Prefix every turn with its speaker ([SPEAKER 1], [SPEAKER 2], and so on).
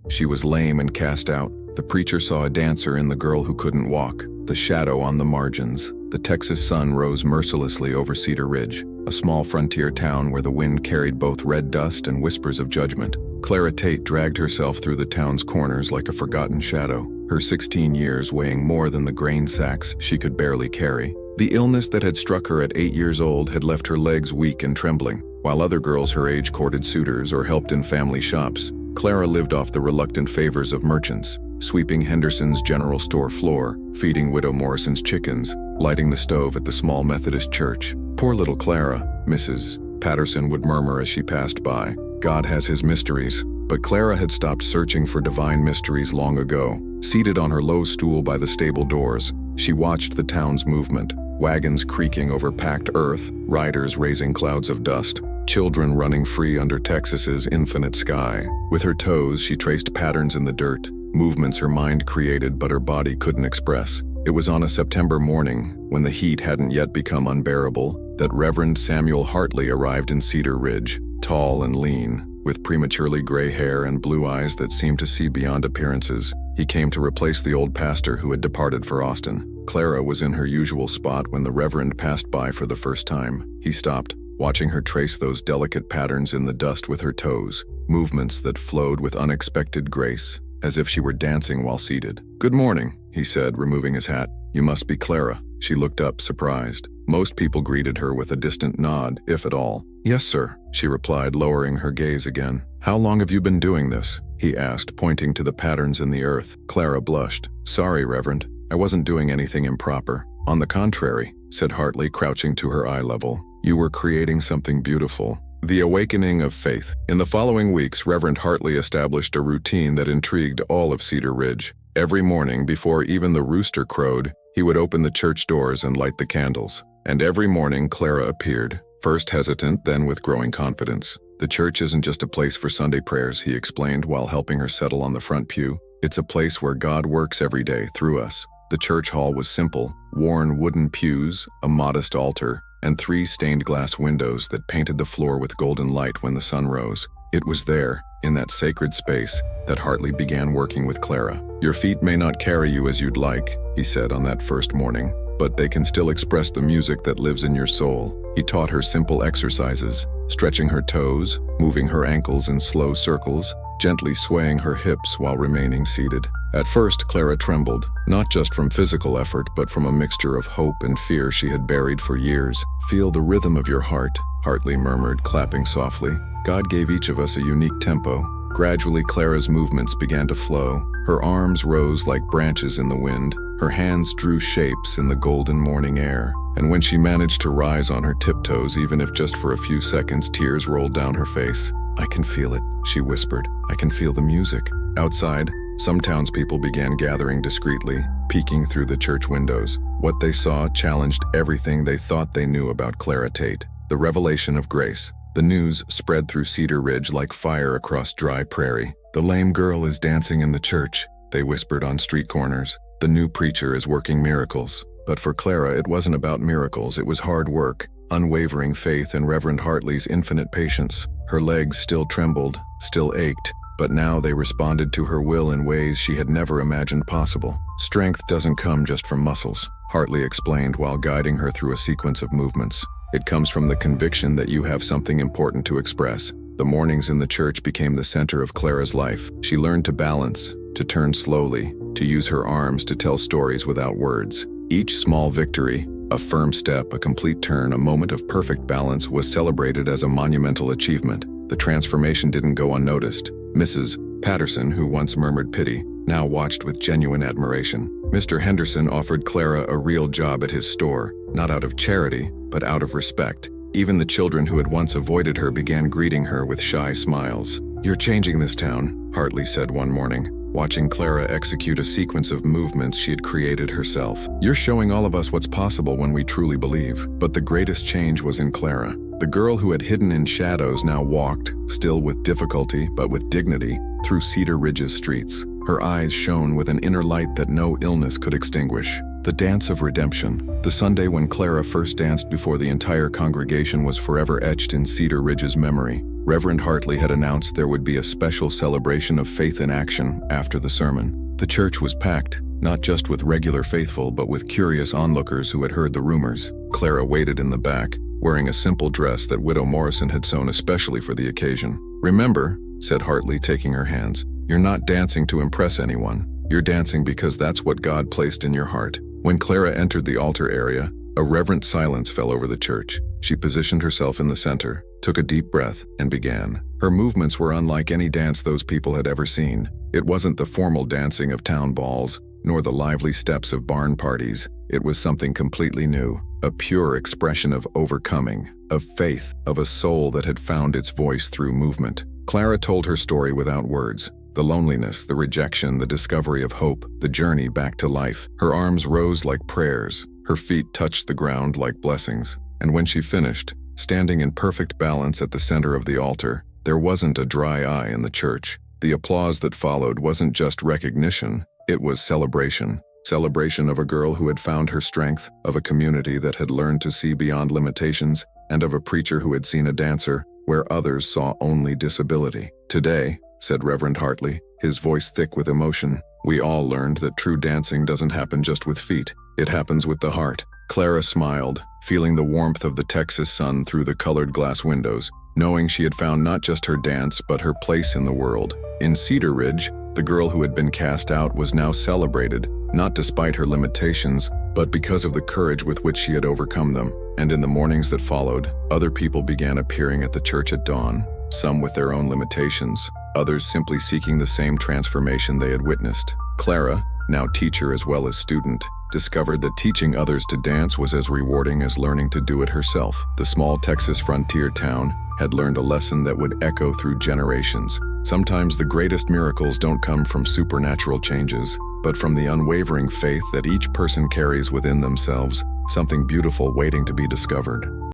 [SPEAKER 1] She was lame and cast out. The preacher saw a dancer in the girl who couldn't walk, the shadow on the margins. The Texas sun rose mercilessly over Cedar Ridge, a small frontier town where the wind carried both red dust and whispers of judgment. Clara Tate dragged herself through the town's corners like a forgotten shadow, her 16 years weighing more than the grain sacks she could barely carry. The illness that had struck her at 8 years old had left her legs weak and trembling. While other girls her age courted suitors or helped in family shops, Clara lived off the reluctant favors of merchants, sweeping Henderson's general store floor, feeding Widow Morrison's chickens, lighting the stove at the small Methodist church. Poor little Clara, Mrs. Patterson would murmur as she passed by. God has his mysteries. But Clara had stopped searching for divine mysteries long ago. Seated on her low stool by the stable doors, she watched the town's movement, wagons creaking over packed earth, riders raising clouds of dust, children running free under Texas's infinite sky. With her toes, she traced patterns in the dirt, movements her mind created but her body couldn't express. It was on a September morning, when the heat hadn't yet become unbearable, that Reverend Samuel Hartley arrived in Cedar Ridge, tall and lean, with prematurely gray hair and blue eyes that seemed to see beyond appearances. He came to replace the old pastor who had departed for Austin. Clara was in her usual spot when the Reverend passed by for the first time. He stopped, watching her trace those delicate patterns in the dust with her toes, movements that flowed with unexpected grace, as if she were dancing while seated. "Good morning," he said, removing his hat. "You must be Clara." She looked up, surprised. Most people greeted her with a distant nod, if at all. "Yes, sir," she replied, lowering her gaze again. "How long have you been doing this?" he asked, pointing to the patterns in the earth. Clara blushed. "Sorry, Reverend. I wasn't doing anything improper." "On the contrary," said Hartley, crouching to her eye level. "You were creating something beautiful." The awakening of faith. In the following weeks, Reverend Hartley established a routine that intrigued all of Cedar Ridge. Every morning, before even the rooster crowed, he would open the church doors and light the candles. And every morning, Clara appeared, first hesitant, then with growing confidence. "The church isn't just a place for Sunday prayers," he explained while helping her settle on the front pew. "It's a place where God works every day through us." The church hall was simple, worn wooden pews, a modest altar, and 3 stained glass windows that painted the floor with golden light when the sun rose. It was there, in that sacred space, that Hartley began working with Clara. "Your feet may not carry you as you'd like," he said on that first morning, "but they can still express the music that lives in your soul." He taught her simple exercises, stretching her toes, moving her ankles in slow circles, gently swaying her hips while remaining seated. At first, Clara trembled, not just from physical effort, but from a mixture of hope and fear she had buried for years. "Feel the rhythm of your heart," Hartley murmured, clapping softly. "God gave each of us a unique tempo." Gradually, Clara's movements began to flow. Her arms rose like branches in the wind. Her hands drew shapes in the golden morning air. And when she managed to rise on her tiptoes, even if just for a few seconds, tears rolled down her face. "I can feel it," she whispered. "I can feel the music." Outside, some townspeople began gathering discreetly, peeking through the church windows. What they saw challenged everything they thought they knew about Clara Tate. The revelation of grace. The news spread through Cedar Ridge like fire across dry prairie. "The lame girl is dancing in the church," they whispered on street corners. "The new preacher is working miracles." But for Clara, it wasn't about miracles. It was hard work, unwavering faith, and Reverend Hartley's infinite patience. Her legs still trembled, still ached, but now they responded to her will in ways she had never imagined possible. "Strength doesn't come just from muscles," Hartley explained while guiding her through a sequence of movements. "It comes from the conviction that you have something important to express." The mornings in the church became the center of Clara's life. She learned to balance, to turn slowly, to use her arms to tell stories without words. Each small victory, a firm step, a complete turn, a moment of perfect balance, was celebrated as a monumental achievement. The transformation didn't go unnoticed. Mrs. Patterson, who once murmured pity, now watched with genuine admiration. Mr. Henderson offered Clara a real job at his store, not out of charity, but out of respect. Even the children who had once avoided her began greeting her with shy smiles. "You're changing this town," Hartley said one morning, watching Clara execute a sequence of movements she had created herself. "You're showing all of us what's possible when we truly believe." But the greatest change was in Clara. The girl who had hidden in shadows now walked, still with difficulty but with dignity, through Cedar Ridge's streets. Her eyes shone with an inner light that no illness could extinguish. The dance of redemption. The Sunday when Clara first danced before the entire congregation was forever etched in Cedar Ridge's memory. Reverend Hartley had announced there would be a special celebration of faith in action after the sermon. The church was packed, not just with regular faithful but with curious onlookers who had heard the rumors. Clara waited in the back, wearing a simple dress that Widow Morrison had sewn especially for the occasion. "Remember," said Hartley, taking her hands, "you're not dancing to impress anyone. You're dancing because that's what God placed in your heart." When Clara entered the altar area, a reverent silence fell over the church. She positioned herself in the center, took a deep breath, and began. Her movements were unlike any dance those people had ever seen. It wasn't the formal dancing of town balls, nor the lively steps of barn parties. It was something completely new, a pure expression of overcoming, of faith, of a soul that had found its voice through movement. Clara told her story without words. The loneliness, the rejection, the discovery of hope, the journey back to life. Her arms rose like prayers. Her feet touched the ground like blessings. And when she finished, standing in perfect balance at the center of the altar, there wasn't a dry eye in the church. The applause that followed wasn't just recognition, it was celebration. Celebration of a girl who had found her strength, of a community that had learned to see beyond limitations, and of a preacher who had seen a dancer where others saw only disability. "Today," said Reverend Hartley, his voice thick with emotion, "we all learned that true dancing doesn't happen just with feet. It happens with the heart." Clara smiled, feeling the warmth of the Texas sun through the colored glass windows, knowing she had found not just her dance but her place in the world. In Cedar Ridge, the girl who had been cast out was now celebrated, not despite her limitations, but because of the courage with which she had overcome them. And in the mornings that followed, other people began appearing at the church at dawn, some with their own limitations, others simply seeking the same transformation they had witnessed. Clara, now teacher as well as student, discovered that teaching others to dance was as rewarding as learning to do it herself. The small Texas frontier town had learned a lesson that would echo through generations. Sometimes the greatest miracles don't come from supernatural changes, but from the unwavering faith that each person carries within themselves, something beautiful waiting to be discovered.